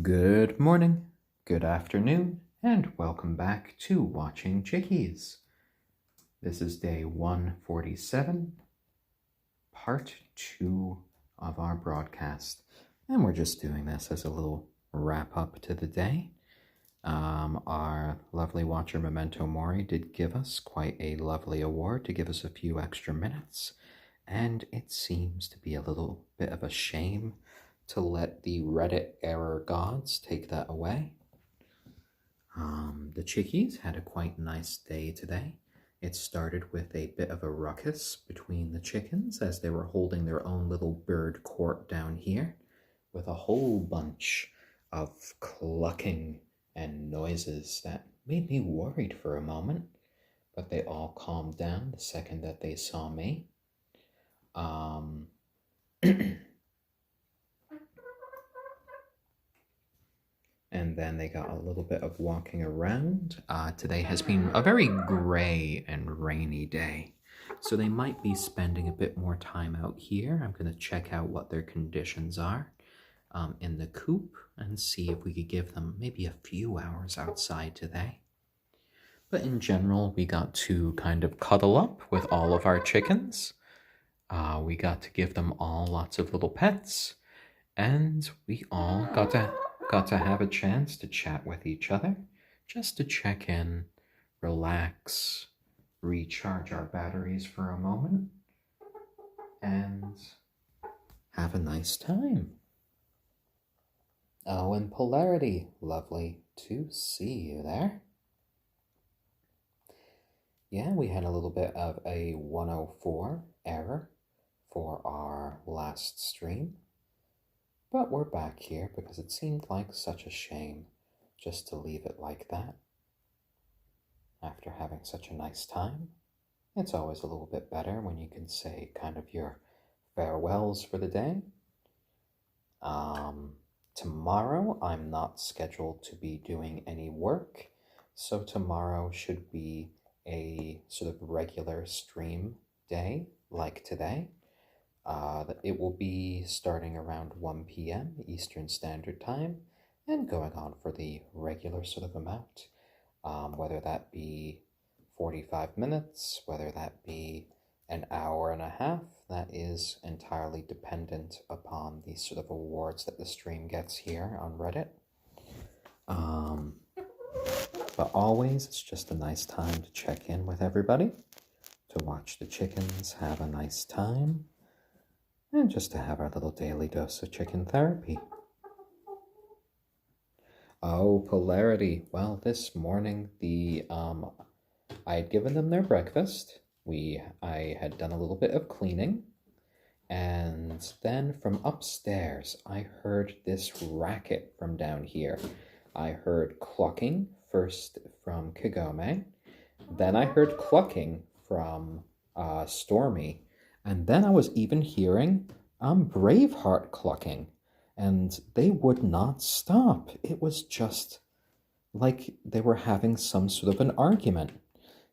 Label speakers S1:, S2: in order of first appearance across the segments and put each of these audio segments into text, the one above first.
S1: Good morning, good afternoon, and welcome back to Watching Chickies. This is day 147, part 2 of our broadcast. And we're just doing this as a little wrap up to the day. Our lovely watcher Memento Mori did give us quite a lovely award to give us a few extra minutes. And it seems to be a little bit of a shame to let the Reddit error gods take that away. The Chickies had a quite nice day today. It started with a bit of a ruckus between the chickens as they were holding their own little bird court down here with a whole bunch of clucking and noises that made me worried for a moment, but they all calmed down the second that they saw me. And then they got a little bit of walking around. Today has been a very gray and rainy day, so they might be spending a bit more time out here. I'm going to check out what their conditions are in the coop and see if we could give them maybe a few hours outside today. But in general, we got to kind of cuddle up with all of our chickens. We got to give them all lots of little pets, and we all got to have a chance to chat with each other, just to check in, relax, recharge our batteries for a moment, and have a nice time. Oh, and Polarity, lovely to see you there. Yeah, we had a little bit of a 104 error for our last stream. But we're back here because it seemed like such a shame just to leave it like that. After having such a nice time, it's always a little bit better when you can say kind of your farewells for the day. Tomorrow I'm not scheduled to be doing any work, so tomorrow should be a sort of regular stream day like today. It will be starting around 1 p.m. Eastern Standard Time and going on for the regular sort of amount, whether that be 45 minutes, whether that be an hour and a half. That is entirely dependent upon the sort of awards that the stream gets here on Reddit. But always, it's just a nice time to check in with everybody, to watch the chickens have a nice time, and just to have our little daily dose of chicken therapy. Oh, Polarity. Well, this morning I had given them their breakfast. I had done a little bit of cleaning, and then from upstairs I heard this racket from down here. I heard clucking first from Kagome, then I heard clucking from Stormy. And then I was even hearing Braveheart clucking, and they would not stop. It was just like they were having some sort of an argument.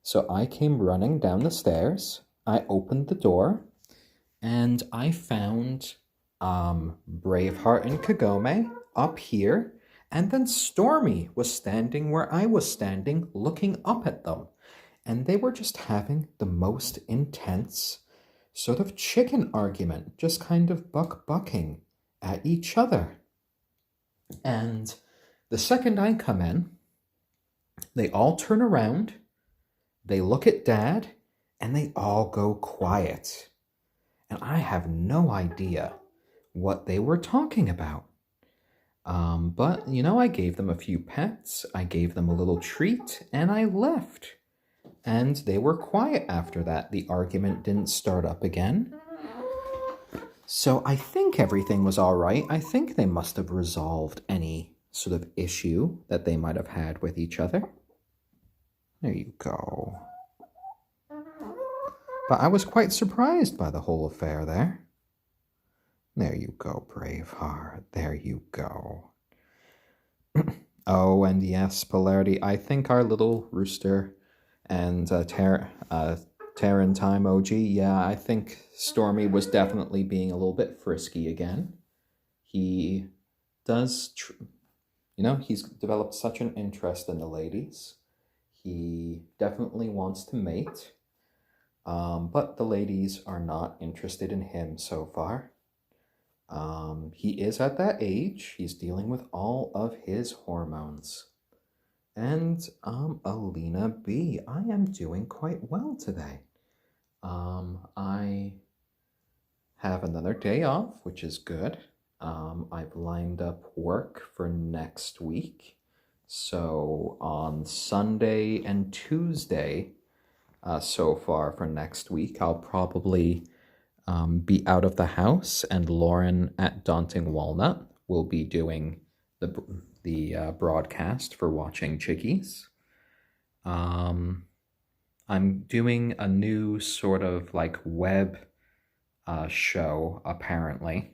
S1: So I came running down the stairs, I opened the door, and I found Braveheart and Kagome up here, and then Stormy was standing where I was standing, looking up at them. And they were just having the most intense sort of chicken argument, just kind of bucking at each other. And the second I come in, they all turn around, they look at Dad, and they all go quiet. And I have no idea what they were talking about. But, I gave them a few pets, I gave them a little treat, and I left. And they were quiet after that. The argument didn't start up again. So I think everything was all right. I think they must have resolved any sort of issue that they might have had with each other. There you go. But I was quite surprised by the whole affair there. There you go, Braveheart. There you go. Oh, and yes, Polarity, I think our little rooster and Terran Time OG, yeah, I think Stormy was definitely being a little bit frisky again. He does You know, he's developed such an interest in the ladies. He definitely wants to mate, but the ladies are not interested in him so far. He is at that age. He's dealing with all of his hormones. And Alina B, I am doing quite well today. I have another day off, which is good. I've lined up work for next week. So on Sunday and Tuesday, so far for next week, I'll probably be out of the house, and Lauren at Daunting Walnut will be doing the broadcast for watching Chickies. I'm doing a new sort of like web show, apparently.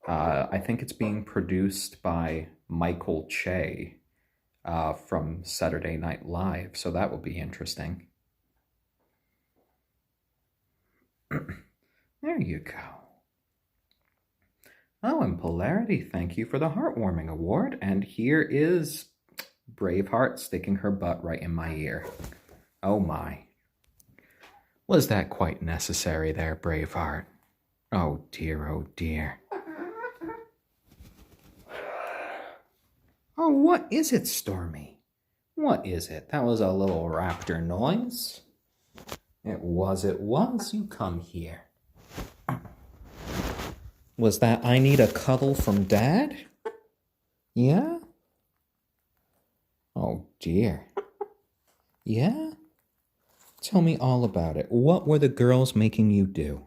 S1: I think it's being produced by Michael Che from Saturday Night Live, so that will be interesting. There you go. Oh, and Polarity, thank you for the Heartwarming Award. And here is Braveheart sticking her butt right in my ear. Oh my. Was that quite necessary there, Braveheart? Oh dear, oh dear. Oh, what is it, Stormy? What is it? That was a little raptor noise. It was. You come here. Was that I need a cuddle from Dad? Yeah? Oh dear. Yeah? Tell me all about it. What were the girls making you do?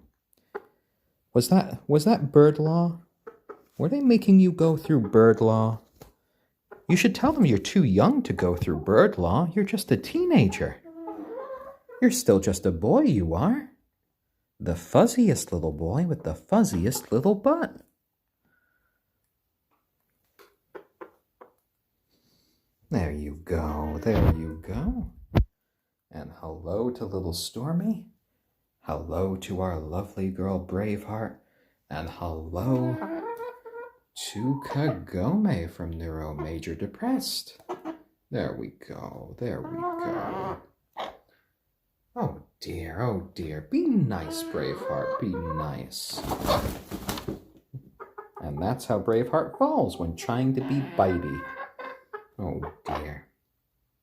S1: Was that bird law? Were they making you go through bird law? You should tell them you're too young to go through bird law. You're just a teenager. You're still just a boy, you are. The fuzziest little boy with the fuzziest little butt. There you go, there you go. And hello to little Stormy. Hello to our lovely girl Braveheart. And hello to Kagome from Neuro Major Depressed. There we go, there we go. Oh dear, be nice, Braveheart, be nice. And that's how Braveheart falls when trying to be bitey. Oh dear.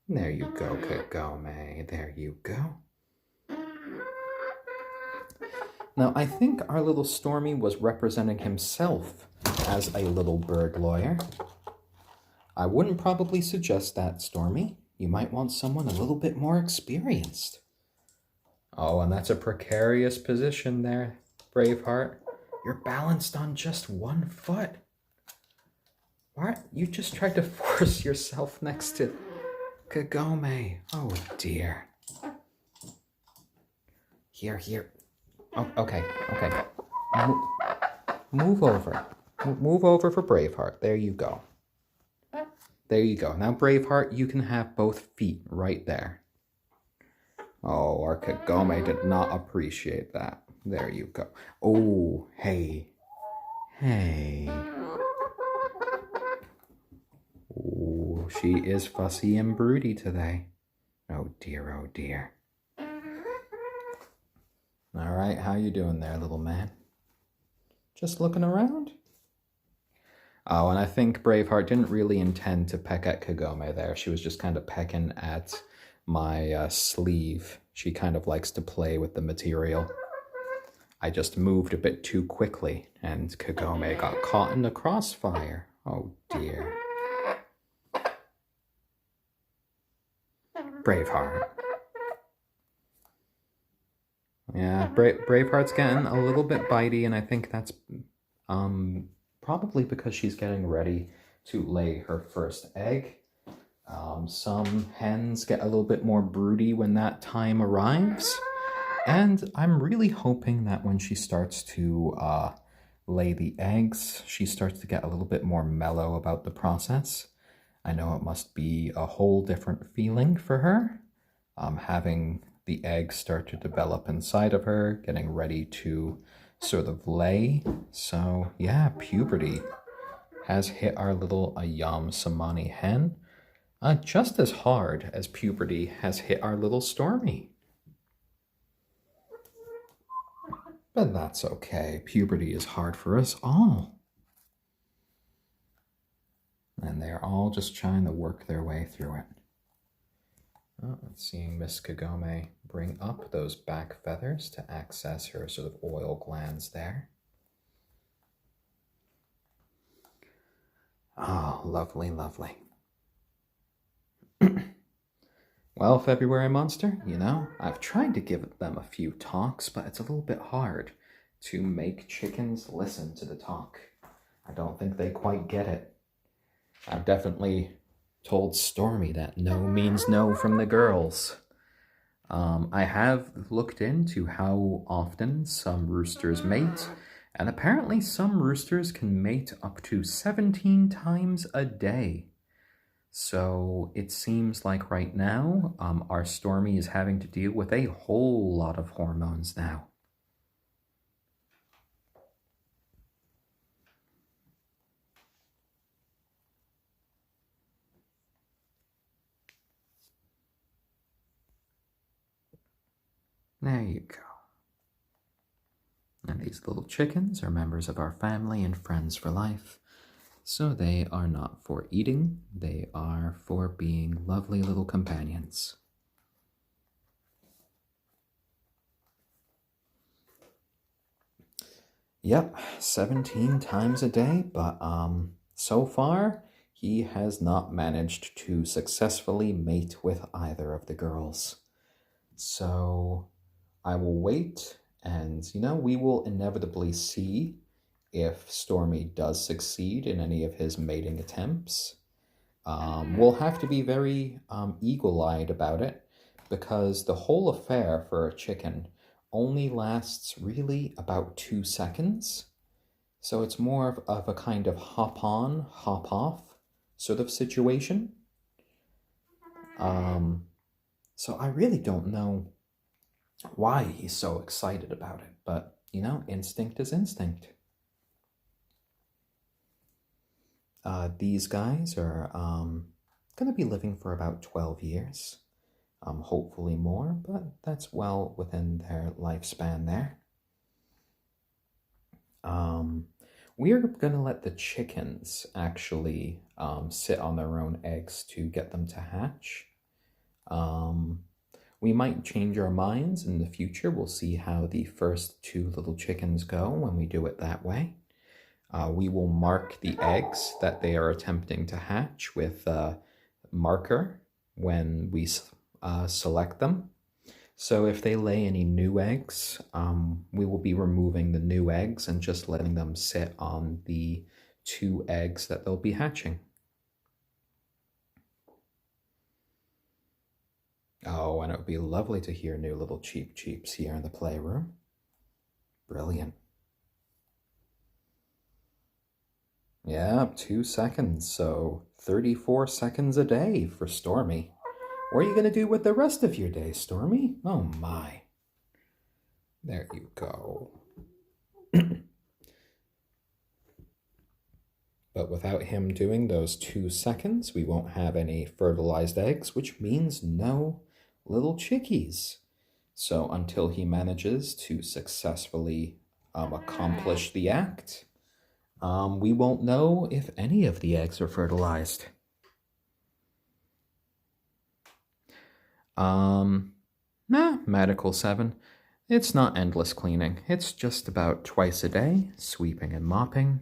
S1: There you go, Kagome, there you go. Now, I think our little Stormy was representing himself as a little bird lawyer. I wouldn't probably suggest that, Stormy. You might want someone a little bit more experienced. Oh, and that's a precarious position there, Braveheart. You're balanced on just one foot. What? You just tried to force yourself next to Kagome. Oh, dear. Here. Oh, okay. Move over. Move over for Braveheart. There you go. There you go. Now, Braveheart, you can have both feet right there. Oh, our Kagome did not appreciate that. There you go. Oh, hey. Oh, she is fussy and broody today. Oh, dear. All right, how you doing there, little man? Just looking around? Oh, and I think Braveheart didn't really intend to peck at Kagome there. She was just kind of pecking at my sleeve. She kind of likes to play with the material. I just moved a bit too quickly, and Kagome got caught in the crossfire. Oh, dear. Braveheart. Yeah, Braveheart's getting a little bit bitey, and I think that's probably because she's getting ready to lay her first egg. Some hens get a little bit more broody when that time arrives, and I'm really hoping that when she starts to lay the eggs, she starts to get a little bit more mellow about the process. I know it must be a whole different feeling for her, having the eggs start to develop inside of her, getting ready to sort of lay. So yeah, puberty. has hit our little ayam cemeni hen just as hard as puberty has hit our little Stormy. But that's okay. Puberty is hard for us all. And they're all just trying to work their way through it. Oh, seeing Miss Kagome bring up those back feathers to access her sort of oil glands there. Oh, lovely, lovely. Well, February Monster, you know, I've tried to give them a few talks, but it's a little bit hard to make chickens listen to the talk. I don't think they quite get it. I've definitely told Stormy that no means no from the girls. I have looked into how often some roosters mate, and apparently some roosters can mate up to 17 times a day. So it seems like right now, our Stormy is having to deal with a whole lot of hormones now. There you go. And these little chickens are members of our family and friends for life. So they are not for eating, they are for being lovely little companions. Yep, 17 times a day, but so far he has not managed to successfully mate with either of the girls. So I will wait, and we will inevitably see if Stormy does succeed in any of his mating attempts. We'll have to be very eagle-eyed about it, because the whole affair for a chicken only lasts really about 2 seconds. So it's more of a kind of hop on, hop off sort of situation. So I really don't know why he's so excited about it, but instinct is instinct. These guys are going to be living for about 12 years. Hopefully more, but that's well within their lifespan there. We're going to let the chickens actually sit on their own eggs to get them to hatch. We might change our minds in the future. We'll see how the first 2 little chickens go when we do it that way. We will mark the eggs that they are attempting to hatch with a marker when we select them. So if they lay any new eggs, we will be removing the new eggs and just letting them sit on the 2 eggs that they'll be hatching. Oh, and it would be lovely to hear new little cheep cheeps here in the playroom. Brilliant. Yeah, 2 seconds, so 34 seconds a day for Stormy. What are you going to do with the rest of your day, Stormy? Oh my. There you go. But without him doing those 2 seconds, we won't have any fertilized eggs, which means no little chickies. So until he manages to successfully accomplish the act, we won't know if any of the eggs are fertilized. Medical 7. It's not endless cleaning. It's just about twice a day, sweeping and mopping.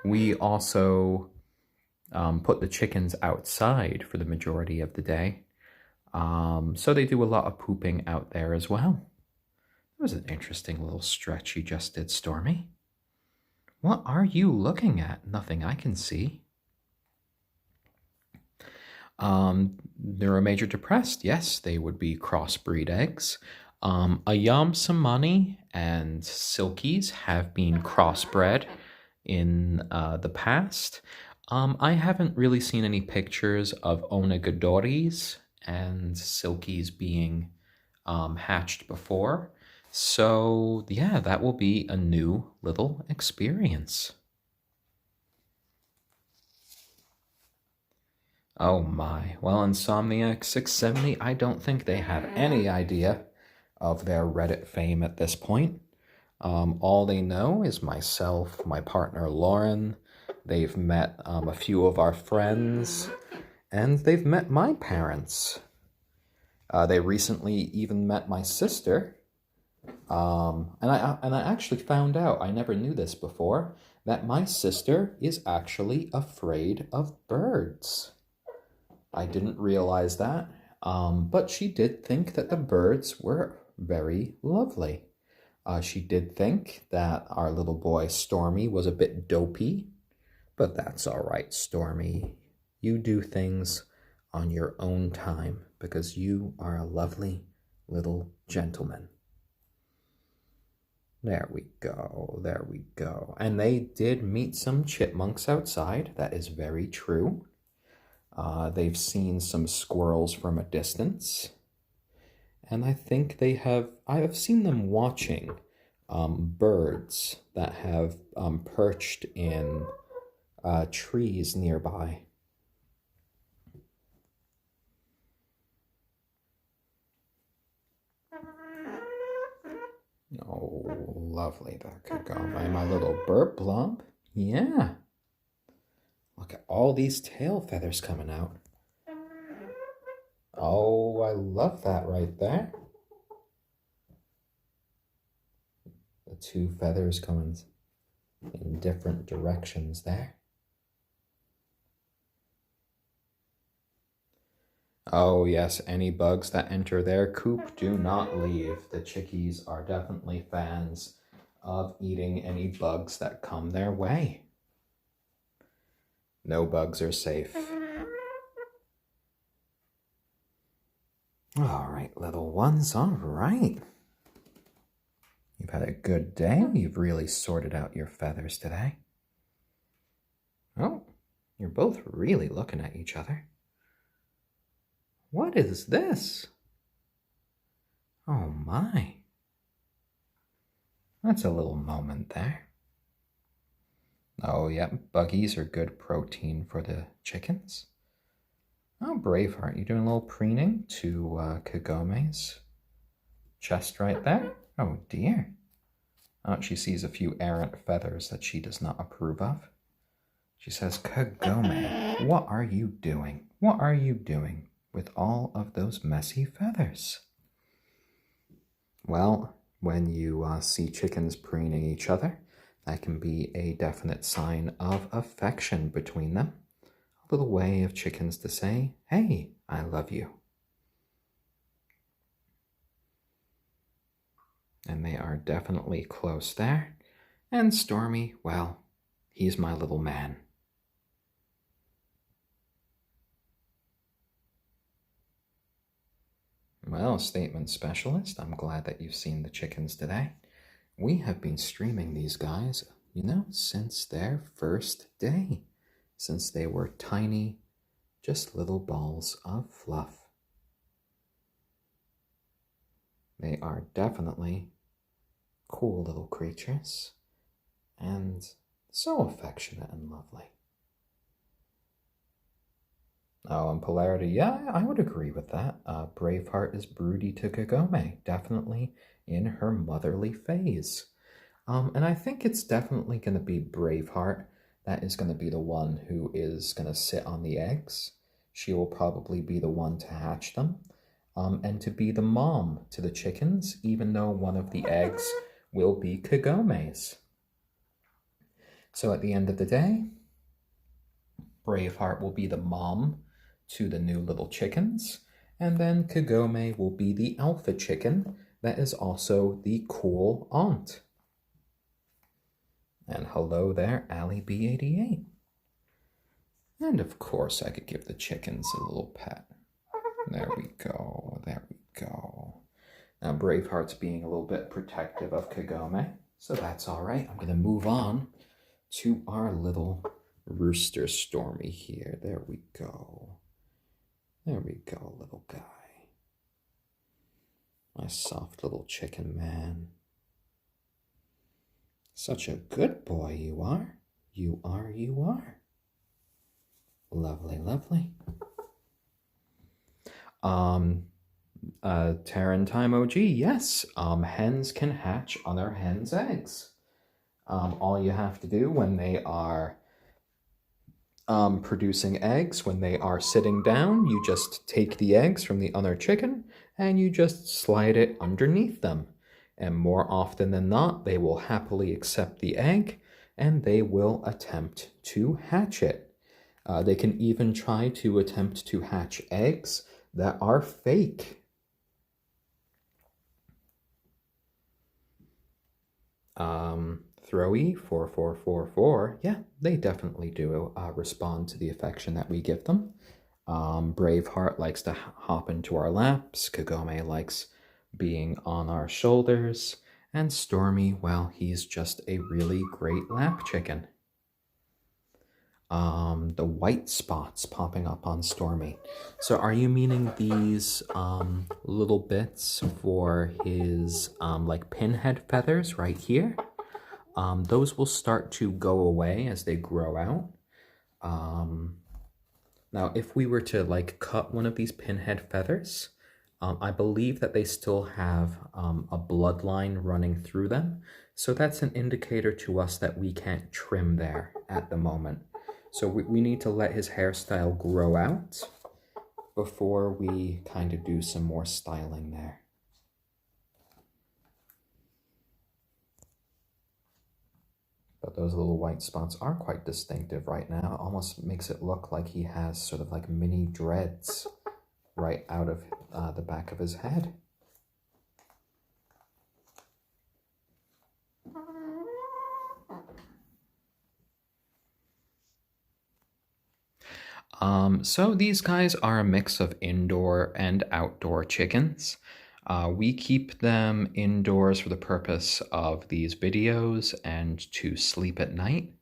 S1: We also put the chickens outside for the majority of the day. So they do a lot of pooping out there as well. That was an interesting little stretch you just did, Stormy. What are you looking at? Nothing I can see. Neuromajor depressed. Yes, they would be crossbreed eggs. Ayam cemeni and silkies have been crossbred in the past. I haven't really seen any pictures of onagadoris and silkies being hatched before. So yeah, that will be a new little experience. Oh my. Well, Insomniac 670, I don't think they have any idea of their Reddit fame at this point. All they know is myself, my partner Lauren. They've met a few of our friends, and they've met my parents. They recently even met my sister. And I actually found out, I never knew this before, that my sister is actually afraid of birds. I didn't realize that, but she did think that the birds were very lovely. She did think that our little boy Stormy was a bit dopey, but that's all right, Stormy. You do things on your own time because you are a lovely little gentleman. There we go, there we go. And they did meet some chipmunks outside, that is very true. They've seen some squirrels from a distance. And I think I have seen them watching birds that have perched in trees nearby. Oh, lovely there, Kagome, my little burp lump. Yeah. Look at all these tail feathers coming out. Oh, I love that right there. The two feathers coming in different directions there. Oh yes, any bugs that enter their coop do not leave. The chickies are definitely fans of eating any bugs that come their way. No bugs are safe. All right, little ones, all right. You've had a good day. You've really sorted out your feathers today. Oh, you're both really looking at each other. What is this? Oh my. That's a little moment there. Oh, yep, buggies are good protein for the chickens. Oh, Braveheart, you doing a little preening to Kagome's chest right there? Oh dear. Oh, she sees a few errant feathers that she does not approve of. She says, Kagome, what are you doing? What are you doing with all of those messy feathers? Well, when you see chickens preening each other, that can be a definite sign of affection between them. A little way of chickens to say, hey, I love you. And they are definitely close there. And Stormy, well, he's my little man. Well, statement specialist, I'm glad that you've seen the chickens today. We have been streaming these guys, since their first day. Since they were tiny, just little balls of fluff. They are definitely cool little creatures and so affectionate and lovely. Oh, and polarity, yeah, I would agree with that. Braveheart is broody to Kagome, definitely in her motherly phase. And I think it's definitely going to be Braveheart that is going to be the one who is going to sit on the eggs. She will probably be the one to hatch them, and to be the mom to the chickens, even though one of the eggs will be Kagome's. So at the end of the day, Braveheart will be the mom to the new little chickens, and then Kagome will be the alpha chicken that is also the cool aunt. And hello there, Allie B88. And of course I could give the chickens a little pet. There we go, there we go. Now Braveheart's being a little bit protective of Kagome, so that's all right. I'm going to move on to our little rooster Stormy here. There we go. There we go, little guy. My soft little chicken man. Such a good boy you are. You are, you are. Lovely, lovely. Um, Terran Time OG, yes. Hens can hatch other hens' eggs. All you have to do when they are producing eggs, when they are sitting down, you just take the eggs from the other chicken and you just slide it underneath them. And more often than not, they will happily accept the egg and they will attempt to hatch it. They can even try to attempt to hatch eggs that are fake. Throwy 4444, yeah, they definitely do respond to the affection that we give them. Braveheart likes to hop into our laps. Kagome likes being on our shoulders. And Stormy, well, he's just a really great lap chicken. The white spots popping up on Stormy. So are you meaning these little bits for his like pinhead feathers right here? Those will start to go away as they grow out. Now, if we were to like cut one of these pinhead feathers, I believe that they still have a bloodline running through them. So that's an indicator to us that we can't trim there at the moment. So we need to let his hairstyle grow out before we kind of do some more styling there. But those little white spots are quite distinctive right now. It almost makes it look like he has sort of like mini dreads right out of the back of his head. So these guys are a mix of indoor and outdoor chickens. We keep them indoors for the purpose of these videos and to sleep at night.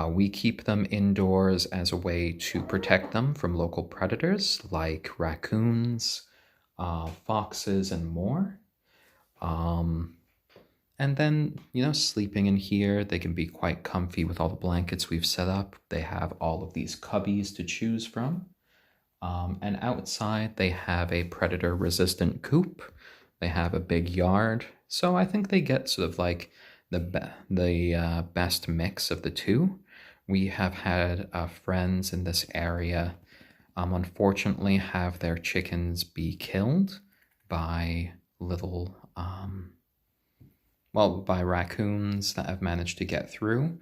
S1: We keep them indoors as a way to protect them from local predators like raccoons, foxes, and more. And then, you know, sleeping in here, they can be quite comfy with all the blankets we've set up. They have all of these cubbies to choose from. And outside, they have a predator-resistant coop. They have a big yard. So I think they get sort of like the best mix of the two. We have had friends in this area, unfortunately, have their chickens be killed by little by raccoons that have managed to get through.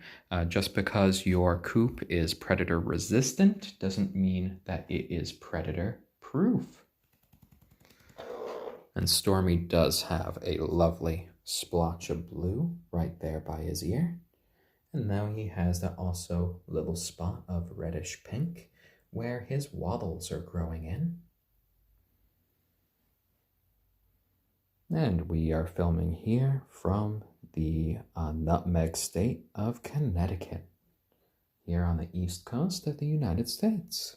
S1: Just because your coop is predator resistant doesn't mean that it is predator proof. And Stormy does have a lovely splotch of blue right there by his ear. And now he has that also little spot of reddish pink where his wattles are growing in. And we are filming here from the nutmeg state of Connecticut, here on the east coast of the United States.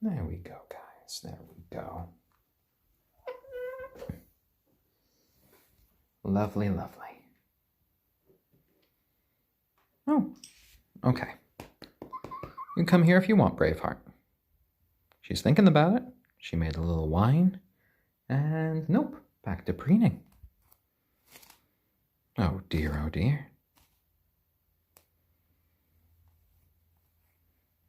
S1: There we go, guys. There we go. Lovely, lovely. Oh, okay. You can come here if you want, Braveheart. She's thinking about it. She made a little whine. And nope, back to preening. Oh dear, oh dear.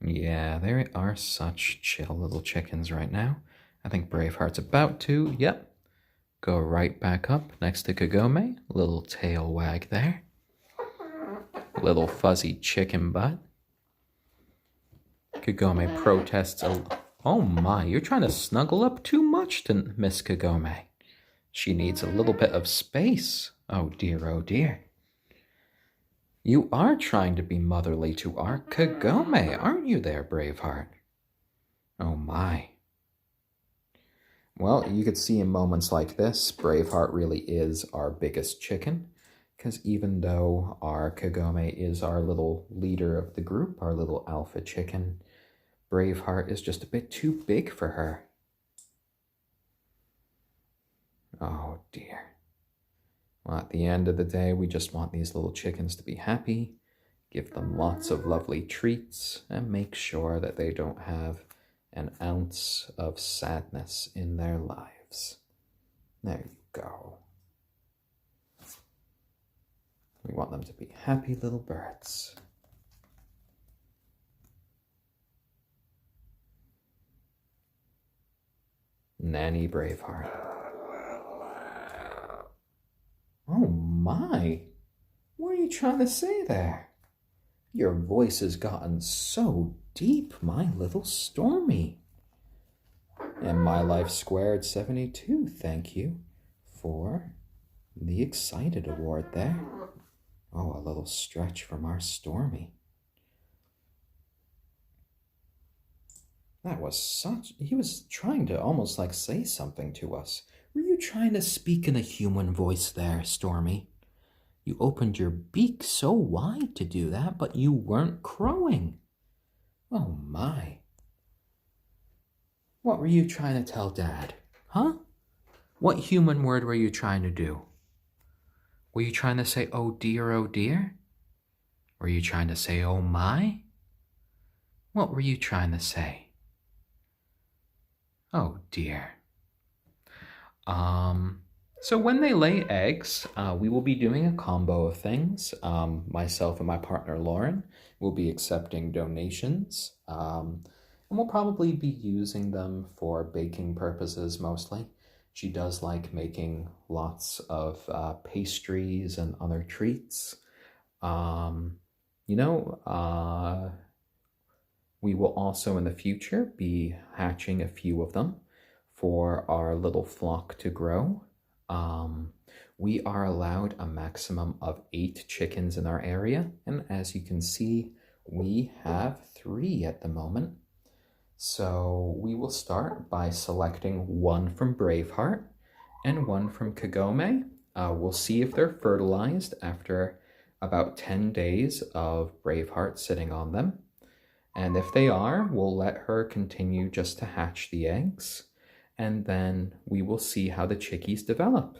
S1: Yeah, there are such chill little chickens right now. I think Braveheart's about to, yep, go right back up next to Kagome. Little tail wag there. Little fuzzy chicken butt. Kagome protests a... Oh my, you're trying to snuggle up too much to Miss Kagome. She needs a little bit of space. Oh dear, oh dear. You are trying to be motherly to our Kagome, aren't you there, Braveheart? Oh my. Well, you could see in moments like this, Braveheart really is our biggest chicken, because even though our Kagome is our little leader of the group, our little alpha chicken, Braveheart is just a bit too big for her. Oh dear. Well, at the end of the day, we just want these little chickens to be happy, Give them lots of lovely treats and make sure that they don't have an ounce of sadness in their lives. There you go. We want them to be happy little birds. Nanny Braveheart. Oh my! What are you trying to say there? Your voice has gotten so deep, my little Stormy. And my life squared 72, thank you for the excited award there. Oh, a little stretch from our Stormy. That was he was trying to almost like say something to us. Were you trying to speak in a human voice there, Stormy? You opened your beak so wide to do that, but you weren't crowing. Oh my. What were you trying to tell Dad? Huh? What human word were you trying to do? Were you trying to say, oh dear, oh dear? Were you trying to say, oh my? What were you trying to say? Oh dear. So when they lay eggs, we will be doing a combo of things. Myself and my partner Lauren will be accepting donations, and we'll probably be using them for baking purposes mostly. She does like making lots of pastries and other treats. We will also in the future be hatching a few of them for our little flock to grow. We are allowed a maximum of 8 chickens in our area, and as you can see, we have 3 at the moment. So we will start by selecting one from Braveheart and one from Kagome. We'll see if they're fertilized after about 10 days of Braveheart sitting on them. And if they are, we'll let her continue just to hatch the eggs. And then we will see how the chickies develop.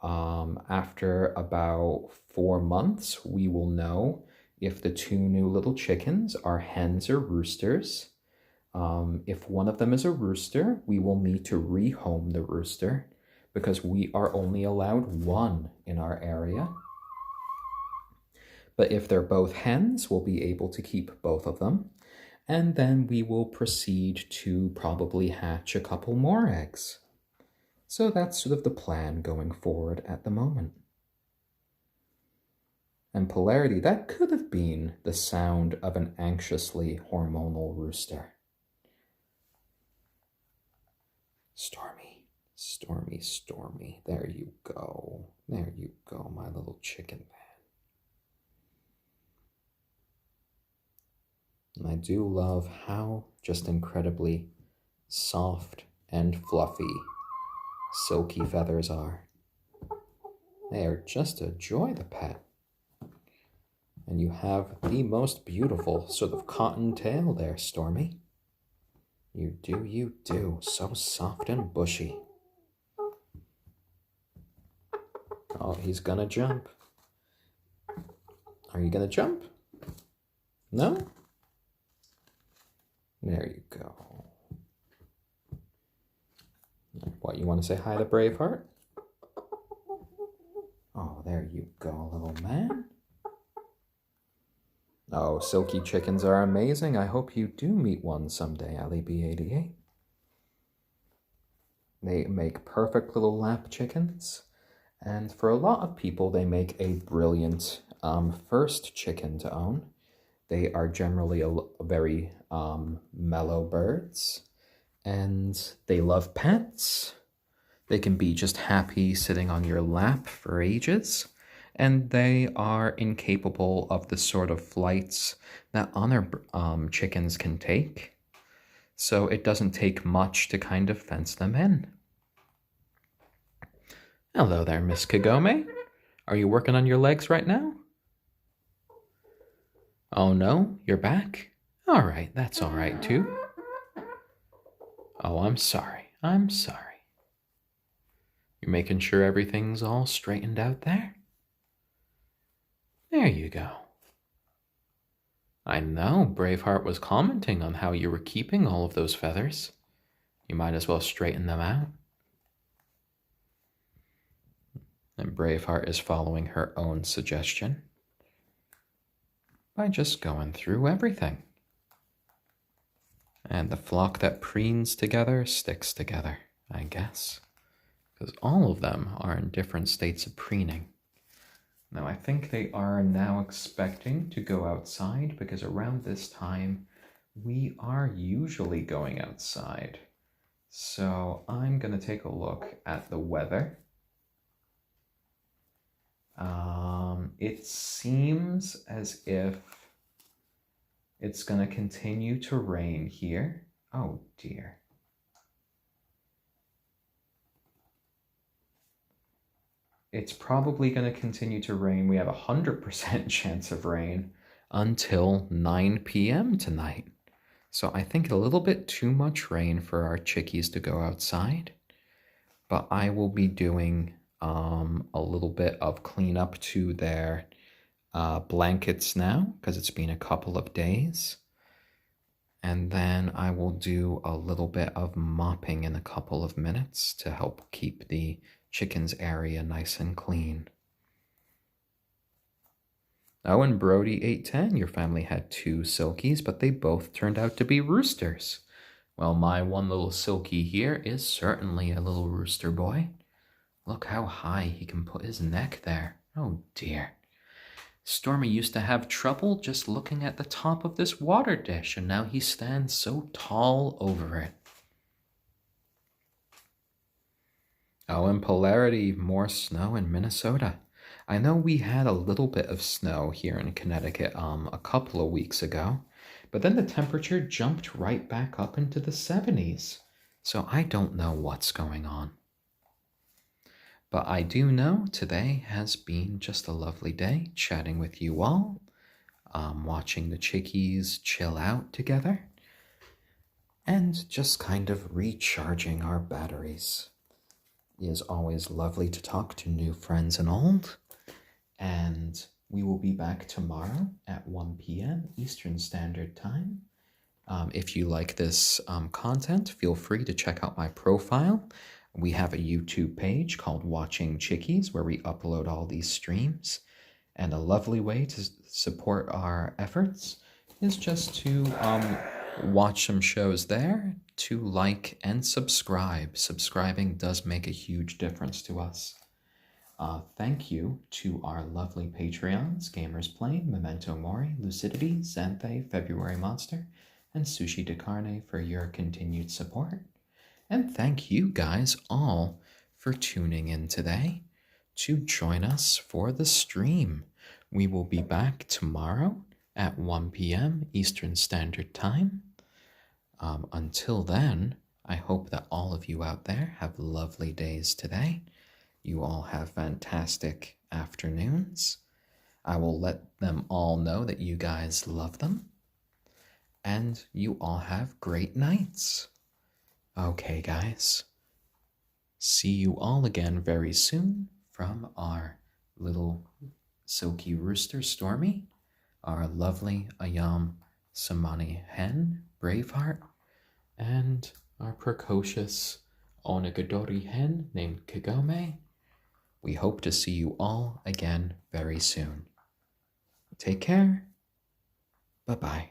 S1: After about 4 months, we will know if the 2 new little chickens are hens or roosters. If one of them is a rooster, we will need to rehome the rooster because we are only allowed 1 in our area. But if they're both hens, we'll be able to keep both of them. And then we will proceed to probably hatch a couple more eggs. So that's sort of the plan going forward at the moment. And polarity, that could have been the sound of an anxiously hormonal rooster. Stormy, Stormy, Stormy, there you go. There you go, my little chicken man. And I do love how just incredibly soft and fluffy silky feathers are. They are just a joy to pet. And you have the most beautiful sort of cotton tail there, Stormy. You do. So soft and bushy. Oh, he's gonna jump. Are you gonna jump? No? There you go. What, you want to say hi to Braveheart? Oh, there you go, little man. Oh, silky chickens are amazing. I hope you do meet one someday, AliB88. They make perfect little lap chickens. And for a lot of people, they make a brilliant first chicken to own. They are generally very mellow birds. And they love pets. They can be just happy sitting on your lap for ages. And they are incapable of the sort of flights that other chickens can take. So it doesn't take much to kind of fence them in. Hello there, Miss Kagome. Are you working on your legs right now? Oh no, you're back? All right, that's all right too. Oh, I'm sorry. You're making sure everything's all straightened out there? There you go. I know, Braveheart was commenting on how you were keeping all of those feathers. You might as well straighten them out. And Braveheart is following her own suggestion by just going through everything. And the flock that preens together sticks together, I guess. Because all of them are in different states of preening. Now, I think they are now expecting to go outside because around this time, we are usually going outside. So I'm going to take a look at the weather. It seems as if it's going to continue to rain here. Oh dear. It's probably going to continue to rain. We have a 100% chance of rain until 9 p.m. tonight. So I think a little bit too much rain for our chickies to go outside. But I will be doing a little bit of cleanup to their blankets now because it's been a couple of days. And then I will do a little bit of mopping in a couple of minutes to help keep the chickens area nice and clean. Oh, and Brody810, your family had 2 silkies, but they both turned out to be roosters. Well, my one little silkie here is certainly a little rooster boy. Look how high he can put his neck there. Oh dear. Stormy used to have trouble just looking at the top of this water dish, and now he stands so tall over it. Oh, and polarity, more snow in Minnesota. I know we had a little bit of snow here in Connecticut a couple of weeks ago, but then the temperature jumped right back up into the 70s. So I don't know what's going on. But I do know today has been just a lovely day chatting with you all, watching the chickies chill out together, and just kind of recharging our batteries. It is always lovely to talk to new friends and old, and we will be back tomorrow at 1 p.m. Eastern Standard Time. If you like this content, feel free to check out my profile. We have a YouTube page called Watching Chickies where we upload all these streams. And a lovely way to support our efforts is just to watch some shows there, to like and subscribe. Subscribing does make a huge difference to us. Thank you to our lovely Patreons, Gamers Plain, Memento Mori, Lucidity, Xanthe, February Monster, and Sushi de Carne for your continued support. And thank you guys all for tuning in today to join us for the stream. We will be back tomorrow at 1 p.m. Eastern Standard Time. Until then, I hope that all of you out there have lovely days today. You all have fantastic afternoons. I will let them all know that you guys love them. And you all have great nights. Okay, guys. See you all again very soon from our little silky rooster, Stormy, our lovely ayam cemeni hen, Braveheart, and our precocious onagadori hen named Kagome. We hope to see you all again very soon. Take care. Bye-bye.